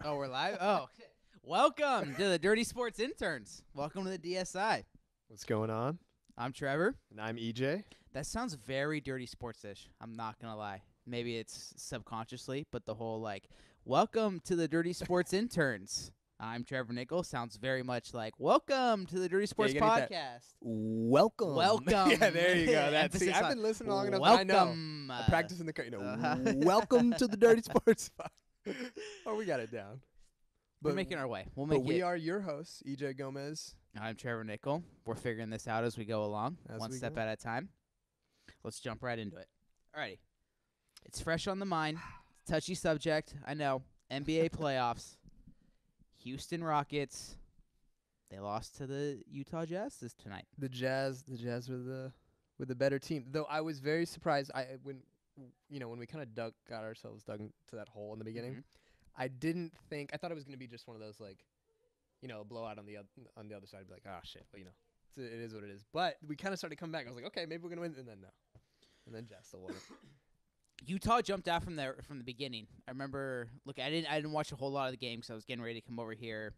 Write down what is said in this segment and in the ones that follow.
Oh, we're live? Oh, welcome to the Dirty Sports Interns. Welcome to the DSI. What's going on? I'm Trevor. And I'm EJ. That sounds very Dirty Sports-ish. I'm not going to lie. Maybe it's subconsciously, but the whole, welcome to the Dirty Sports Interns. I'm Trevor Nichols. Sounds very much like, welcome to the Dirty Sports you gotta Podcast. Welcome. Welcome. Yeah, there you go. That's Emphasis I've on been listening long enough. welcome. I know. I practice in the car. Welcome to the Dirty Sports Podcast. Oh, we got it down. We're making our way. We are your hosts, EJ Gomez. I'm Trevor Nichols. We're figuring this out as we go along, one step at a time. Let's jump right into it. Alrighty. It's fresh on the mind. It's a touchy subject. I know. NBA playoffs. Houston Rockets. They lost to the Utah Jazz tonight. The Jazz were the better team. Though I was very surprised when we kind of got ourselves dug into that hole in the beginning. Mm-hmm. I thought it was going to be just one of those a blowout on the other side. I'd be like, oh shit, well, it is what it is. But we kind of started coming back. I was like, okay, maybe we're gonna win, and then no, and then Jazz still won it. Utah jumped out from the beginning. I remember. Look, I didn't watch a whole lot of the game because I was getting ready to come over here.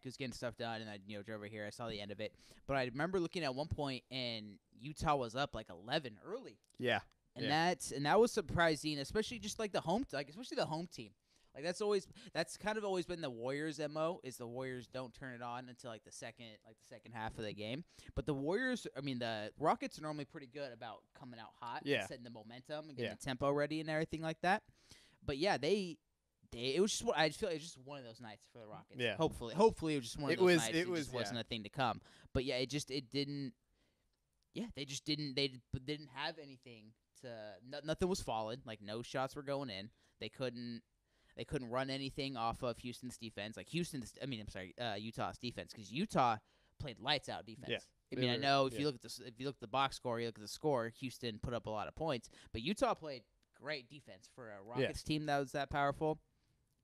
Just getting stuff done, and I drove over here. I saw the end of it, but I remember looking at one point, and Utah was up like 11 early. Yeah, and that was surprising, especially just like especially the home team. Like that's kind of always been the Warriors' MO is the Warriors don't turn it on until the second half of the game. But the Rockets are normally pretty good about coming out hot, and setting the momentum and getting the tempo ready and everything like that. But yeah, it was just I just feel like it was just one of those nights for the Rockets. Yeah. Hopefully it was just one of those nights. It just wasn't a thing to come. But yeah, they didn't have anything to. Nothing was falling. Like no shots were going in. They couldn't run anything off of Houston's defense. Utah's defense, because Utah played lights out defense. Yeah. I know if you look at the box score, you look at the score, Houston put up a lot of points, but Utah played great defense for a Rockets team that was that powerful.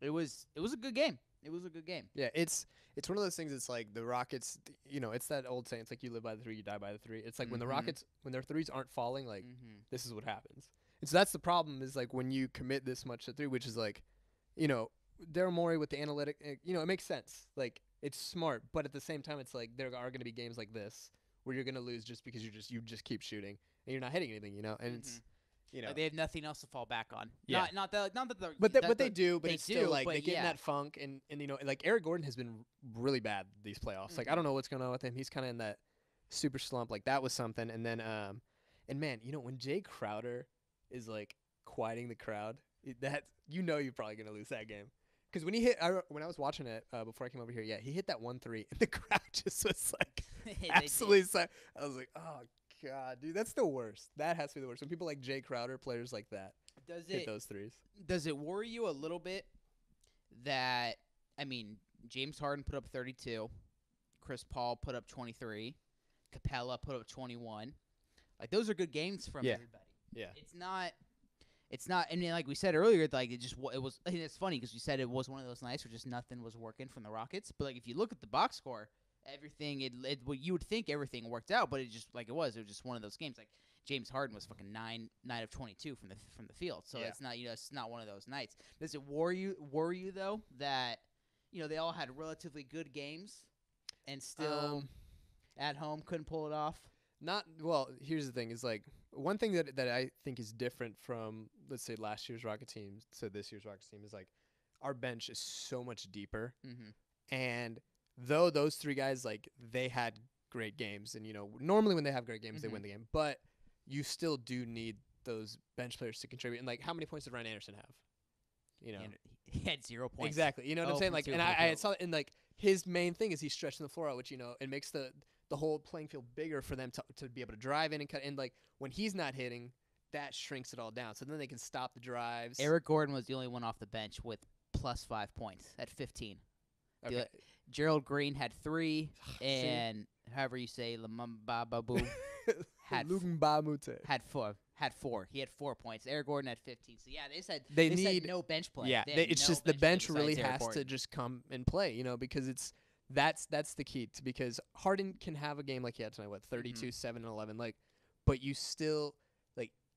It was a good game. It was a good game. Yeah, it's one of those things. It's like the Rockets. It's that old saying. It's like you live by the three, you die by the three. It's like when the Rockets, when their threes aren't falling, this is what happens. And so that's the problem. Is like when you commit this much to three, which is like. Daryl Morey with the analytic, it makes sense. Like, it's smart, but at the same time, it's like there are going to be games like this where you're going to lose just because you just keep shooting and you're not hitting anything, and it's, Like they have nothing else to fall back on. Yeah. Not that they're. But they do. But it's still like they get in yeah. that funk, and like Eric Gordon has been really bad these playoffs. Like I don't know what's going on with him. He's kind of in that super slump. Like that was something. And then and man, when Jay Crowder is like quieting the crowd. You're probably gonna lose that game, because when he hit, when I was watching it before I came over here, he hit that 1-3, and the crowd just was like absolutely. I was like, oh god, dude, that's the worst. That has to be the worst. When people like Jay Crowder, players like that, hit those threes. Does it worry you a little bit that James Harden put up 32, Chris Paul put up 23, Capella put up 21? Like those are good games from everybody. Yeah, It's not, like we said earlier, like it was. I think it's funny because you said it was one of those nights where just nothing was working from the Rockets. But like if you look at the box score, everything you would think everything worked out, but it just it was just one of those games. Like James Harden was fucking 9 of 22 from the field, so it's not it's not one of those nights. Does it worry you though that they all had relatively good games and still at home couldn't pull it off? Here's the thing: is like one thing that I think is different from, let's say, last year's Rocket team to this year's Rocket team is like our bench is so much deeper, and though those three guys they had great games, and normally when they have great games they win the game, but you still do need those bench players to contribute. And how many points did Ryan Anderson have? He had 0 points. Exactly. You know what I'm saying? Like, and I saw it, and his main thing is he's stretching the floor out, which it makes the whole playing field bigger for them to be able to drive in and cut. And when he's not hitting, that shrinks it all down. So then they can stop the drives. Eric Gordon was the only one off the bench with plus 5 points at 15. Okay. Gerald Green had 3, and however you say Lamambababu had 4. He had 4 points. Eric Gordon had 15. So yeah, they said no bench play. Yeah, it's just the bench really has to just come and play, because that's the key because Harden can have a game like he had tonight, 32, 7 and 11, but you still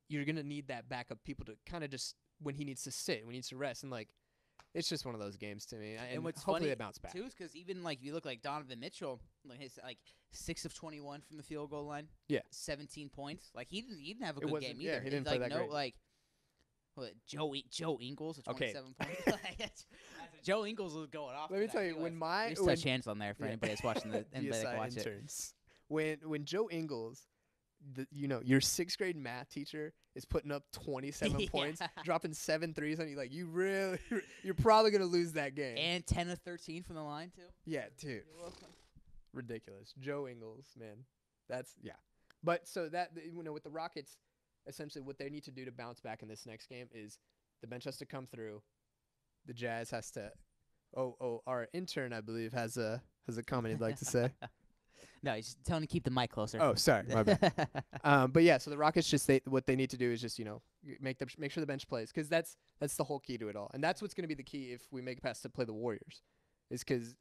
you're gonna need that backup people to kind of just when he needs to sit, when he needs to rest, and it's just one of those games to me. And what's hopefully funny they bounce back. too is because even like if you look like Donovan Mitchell, like his 6 of 21 from the field goal line. Yeah. 17 points. Like he didn't have a It good wasn't- game yeah, either. he didn't It's play like that great. like what, Joe Ingles at Okay. 27 points. Like, Joe Ingles was going off. Let me for tell that. you, He when was. my Just touch hands on there for anybody that's watching the anybody that VSI can watch it. interns. When Joe Ingles, your 6th grade math teacher is putting up 27 Yeah. points, dropping 7 threes on you, like you're probably gonna lose that game. And 10 of 13 from the line too. Yeah, dude, ridiculous. Joe Ingles, man, that's yeah. But so that with the Rockets, essentially what they need to do to bounce back in this next game is the bench has to come through. The Jazz has to. Our intern, I believe, has a comment he'd like to say. No, he's telling him to keep the mic closer. Oh, sorry, my bad. But yeah, so the Rockets what they need to do is just make sure the bench plays, because that's the whole key to it all, and that's what's going to be the key if we make it past to play the Warriors, is because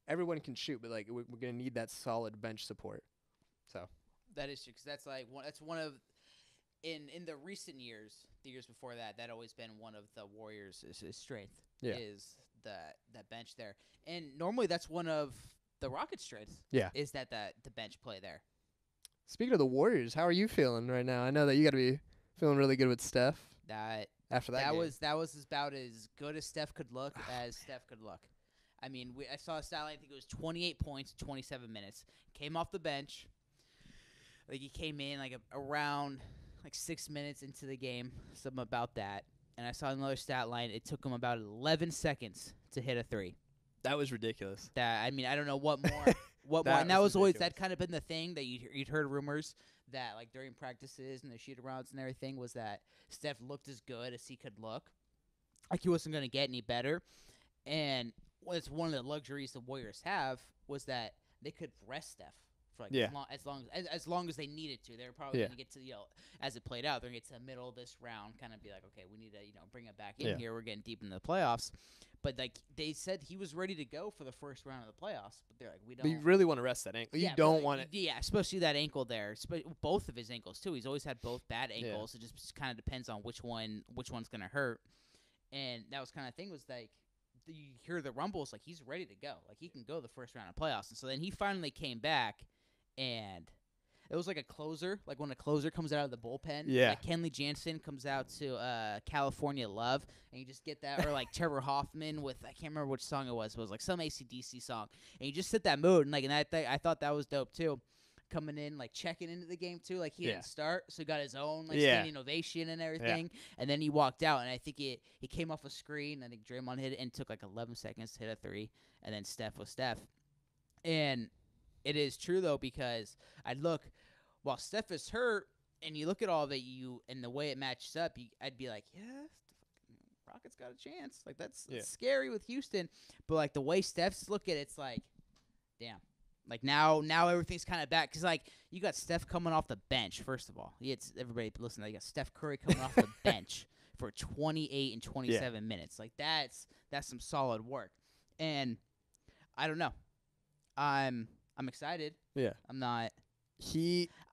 everyone can shoot, but like we're going to need that solid bench support. So that is true, because that's one of in the recent years, the years before that always been one of the Warriors' strength. Yeah. Is that bench there, and normally that's one of the Rockets' strengths. Yeah. Is that the bench play there. Speaking of the Warriors, how are you feeling right now? I know that you got to be feeling really good with Steph. After that game. was about as good as Steph could look as Steph could look. I mean, I saw a stat line. I think it was 28 points, 27 minutes. Came off the bench. Like he came in around 6 minutes into the game, something about that. And I saw another stat line. It took him about 11 seconds to hit a 3. That was ridiculous. I mean, I don't know what more. What more? And that was always kind of been the thing that you'd heard rumors that during practices and the shoot arounds and everything was that Steph looked as good as he could look. Like he wasn't going to get any better. And it's one of the luxuries the Warriors have was that they could rest Steph for as long as they needed to. They were probably going to get to as it played out, they're going to get to the middle of this round, kind of be like, okay, we need to bring it back in here. We're getting deep in the playoffs. But they said he was ready to go for the first round of the playoffs. But they're like, we don't. But you really want to rest that ankle. You don't want it. Yeah, especially that ankle there. Both of his ankles too. He's always had both bad ankles. It just kind of depends on which one's going to hurt. And that was kind of thing was like. You hear the rumbles, like he's ready to go. Like he can go the first round of playoffs. And so then he finally came back, and it was like a closer, like when a closer comes out of the bullpen. Yeah. Like Kenley Jansen comes out to California Love, and you just get that. Or like Trevor Hoffman with, I can't remember which song it was. It was like some AC/DC song. And you just set that mood. And I thought that was dope too. Coming in, checking into the game too. Like he didn't start, so he got his own standing ovation and everything. And then he walked out, and I think he came off a screen. I think Draymond hit it and took 11 seconds to hit a 3, and then Steph was Steph. And it is true though, because while Steph is hurt, and you look at all that and the way it matches up, I'd be like, the Rockets got a chance. Like that's scary with Houston, but the way Steph's look at it, it's like, damn. Now everything's kind of back, because you got Steph coming off the bench. First of all, it's everybody listen. You got Steph Curry coming off the bench for 28 and 27 minutes. That's some solid work, and I don't know. I'm excited. Yeah, I'm not.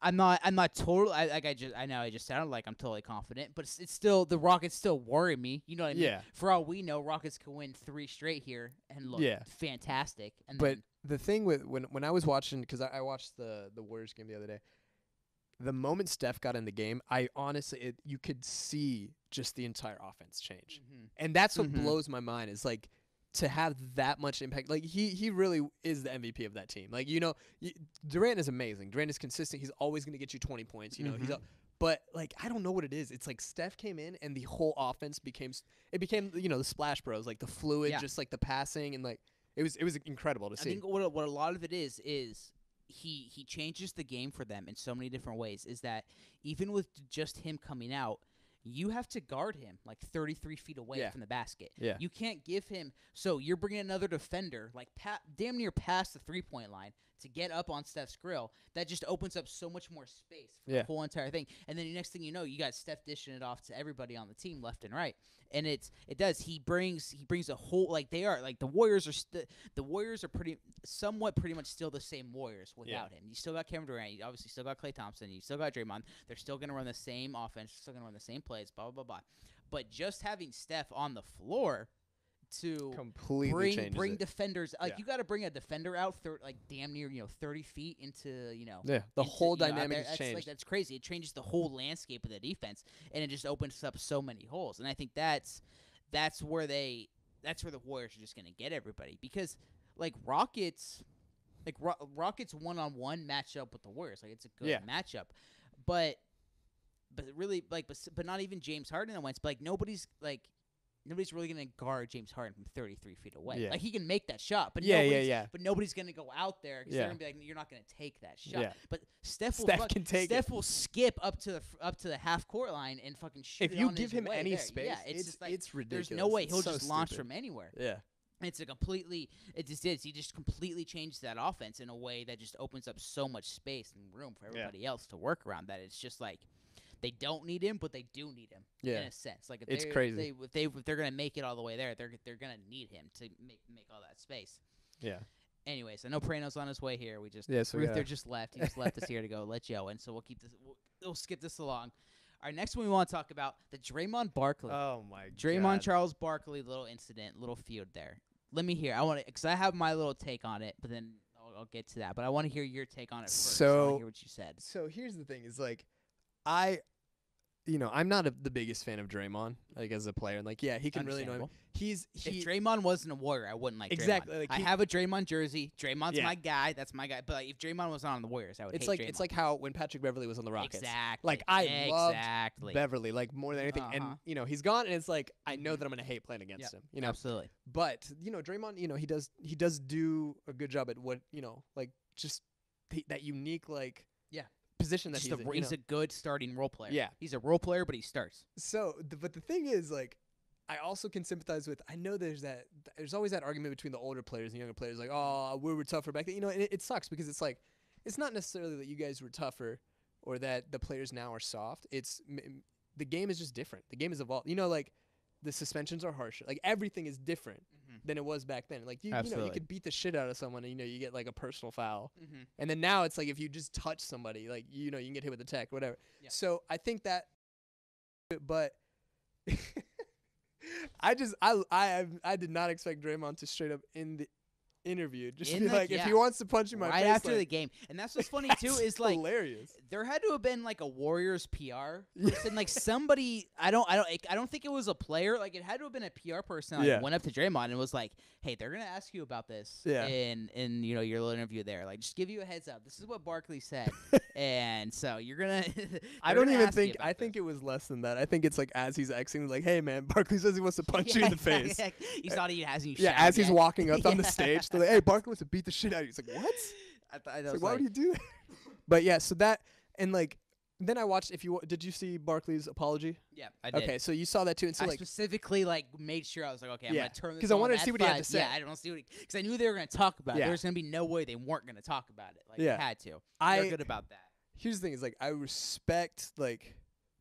I'm not totally. I know I just sounded like I'm totally confident, but it's still the Rockets still worry me. You know what I mean? Yeah. For all we know, Rockets can win 3 straight here and look fantastic. And but the thing with when I was watching, because I watched the Warriors game the other day, the moment Steph got in the game, I honestly you could see just the entire offense change, and that's what blows my mind is to have that much impact. He really is the MVP of that team. Durant is amazing. Durant is consistent. He's always going to get you 20 points. But I don't know what it is. It's Steph came in and the whole offense became the Splash Bros, the fluid, just the passing, and it was incredible to see. I think what a lot of it is he changes the game for them in so many different ways. Is that even with just him coming out, you have to guard him 33 feet away from the basket. Yeah. You can't give him – so you're bringing another defender damn near past the three-point line to get up on Steph's grill. That just opens up so much more space for the whole entire thing. And then the next thing you know, you got Steph dishing it off to everybody on the team left and right. And it does. He brings a whole they are the Warriors are pretty much still the same Warriors without him. You still got Kevin Durant. You obviously still got Klay Thompson. You still got Draymond. They're still going to run the same offense. Still going to run the same plays. Blah blah blah blah. But just having Steph on the floor to completely changes bring it. defenders. Like Yeah. you got to bring a defender out like damn near 30 feet into The whole into, dynamic has that's, changed. Like that's crazy. It changes the whole landscape of the defense, and it just opens up so many holes. And I think that's where the Warriors are just gonna get everybody because like Rockets. Like Rockets one-on-one match up with the Warriors, like it's a good matchup, but really like but not even James Harden and Wentz. But like nobody's really gonna guard James Harden from 33 feet away. Yeah. Like he can make that shot, but but nobody's gonna go out there because they're gonna be like, you're not gonna take that shot. Yeah. But Steph will skip up to the half court line and fucking shoot. If you on give his him way any there. space, yeah, it's just like it's ridiculous. There's no way he'll it's just so launch stupid. from anywhere. Yeah. It's a completely – it just is. He just completely changed that offense in a way that just opens up so much space and room for everybody else to work around that it's just like they don't need him, but they do need him in a sense. Like it's crazy. If they're going to make it all the way there, they're going to need him to make all that space. Yeah. Anyways, I know Prano's on his way here. Ruther just left. He just left us here to go let Joe in, so we'll keep this we'll skip this along. Our next one we want to talk about the Draymond Barkley. Oh, my God. Draymond Charles Barkley little incident, little feud there. Let me hear. I want to, because I have my little take on it, but then I'll get to that. But I want to hear your take on it first. So I want to hear what you said. So here's the thing: is like, I'm not the biggest fan of Draymond, like as a player. And like, yeah, he can really annoy me. If Draymond wasn't a Warrior, I wouldn't like exactly. Draymond. Like I have a Draymond jersey. Draymond's my guy. That's my guy. But like, if Draymond was on the Warriors, I would. It's hate like Draymond. It's like how when Patrick Beverly was on the Rockets. Exactly. Like I loved Beverly like more than anything, and he's gone, and it's like I know that I'm gonna hate playing against him. Absolutely. But Draymond, he does do a good job at what like just that unique position that he's a good starting role player. Yeah. He's a role player, but he starts. So, but the thing is, like, I also can sympathize with. I know there's always that argument between the older players and younger players, like, oh, we were tougher back then. And it sucks because it's like, it's not necessarily that you guys were tougher or that the players now are soft. It's the game is just different. The game has evolved. Like the suspensions are harsher. Like everything is different than it was back then. Like you could beat the shit out of someone and you get like a personal foul. And then now it's like if you just touch somebody, like you can get hit with a tech, whatever. Yeah. So I think that, but I did not expect Draymond to straight up in the interview just be like, if he wants to punch you in my face right after the game. And that's what's funny too is like hilarious. There had to have been like a Warriors PR person, like somebody. I don't think it was a player. Like it had to have been a PR person. Went up to Draymond and was like, "Hey, they're gonna ask you about this in your little interview there. Like, just give you a heads up. This is what Barkley said, and so you're gonna." I don't even think. I think it was less than that. I think it's like as he's exiting, like, "Hey, man, Barkley says he wants to punch you in the face." He thought he hasn't. Yeah, as he's walking up on the stage, they're like, "Hey, Barkley wants to beat the shit out of you." He's like, "What?" I like, why would you do that? But yeah, so that and like. Then I watched. Did you see Barkley's apology? Yeah, I did. Okay, so you saw that too, and so I specifically made sure I was like, okay, I'm gonna turn this because I wanted to see what he had to say. Yeah, I don't see because I knew they were gonna talk about it. There was gonna be no way they weren't gonna talk about it. Like they had to. They're good about that. Here's the thing: is like I respect like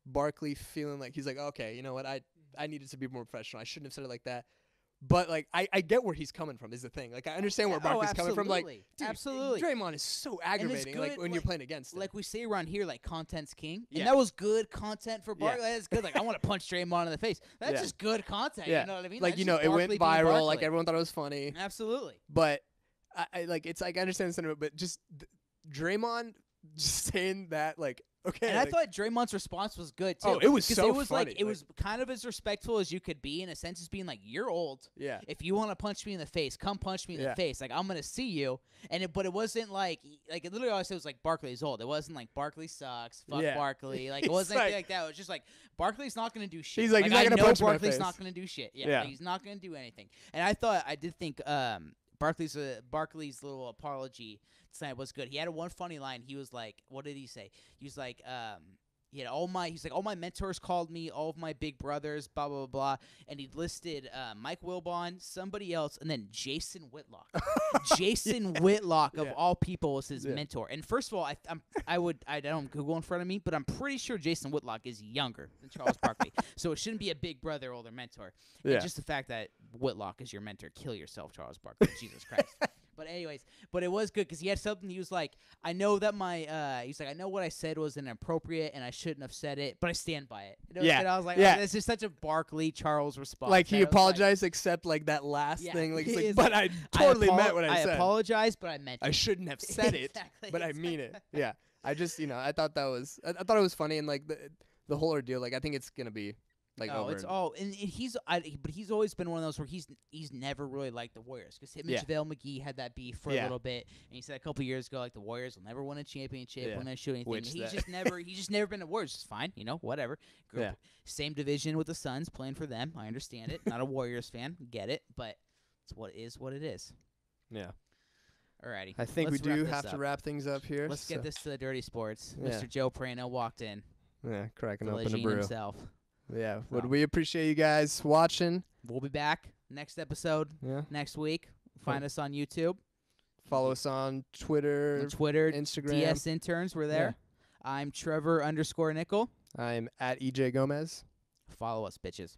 Barkley feeling like he's like, okay, you know what, I needed to be more professional. I shouldn't have said it like that. But like I get where he's coming from is the thing. Like I understand where Barkley's coming from. Like dude, absolutely, Draymond is so aggravating. Like when you're playing against him. Like we say around here, like content's king. And that was good content for Barkley. That's good. Like I want to punch Draymond in the face. That's just good content. You know what I mean? Like it went viral. Like everyone thought it was funny. Absolutely. But I like it's like I understand the sentiment, but just Draymond just saying that like. Okay, and I thought Draymond's response was good too. Oh, it was so it was funny. Like it was kind of as respectful as you could be in a sense, as being like, "You're old. Yeah. If you want to punch me in the face, come punch me in the face. Like I'm gonna see you." But it wasn't like it literally always said it was like Barkley's old. It wasn't like Barkley sucks. Fuck Barkley. Like it wasn't anything like that. It was just like Barkley's not gonna do shit. He's like he's not gonna punch me in my face. Barkley's not gonna do shit. Yeah. Like, he's not gonna do anything. And I did think Barkley's little apology tonight was good. He had one funny line. He was like, what did he say? He was like, all my mentors called me, all of my big brothers, blah blah blah, and he listed Mike Wilbon, somebody else, and then Jason Whitlock. Jason Whitlock of all people was his mentor. And first of all, I don't Google in front of me, but I'm pretty sure Jason Whitlock is younger than Charles Barkley, so it shouldn't be a big brother older mentor. And just the fact that Whitlock is your mentor, kill yourself, Charles Barkley. Jesus Christ. But anyways, but it was good because he had something. He was like, I know that he's like, I know what I said was inappropriate and I shouldn't have said it, but I stand by it. Yeah. And I was like, Yeah. oh, this is such a Barkley Charles response. Like he And I was apologized, except like that last Yeah. thing. Like, he's He like, is but like, I totally meant what I I said. apologize, but I meant it. I shouldn't have said it, Exactly, but I mean it. Yeah. I just, I thought that was, I thought it was funny, and like the whole ordeal. Like I think it's gonna be like Oh, over. it's all, and but he's always been one of those where he's never really liked the Warriors because him and Yeah. JaVale McGee had that beef for a Yeah. little bit, and he said a couple years ago like the Warriors will never win a championship, Yeah. we're not shoot anything. Which He's that- just never been the Warriors. It's fine, whatever. Grew up Yeah. Same division with the Suns, playing for them. I understand it. Not a Warriors fan, get it, but it's what it is. Yeah. Alrighty, I think let's we wrap do this have to up. wrap things up here. Let's so- get this to the dirty sports. Yeah. Mr. Joe Prano walked in, Yeah, cracking the open a legend brew. himself. Yeah. So. Would we appreciate you guys watching? We'll be back next episode Yeah. next week. Find us on YouTube. Follow us on Twitter, On Twitter, Instagram. DS Interns, we're there. I'm Trevor _Nickel. I'm at EJ Gomez. Follow us, bitches.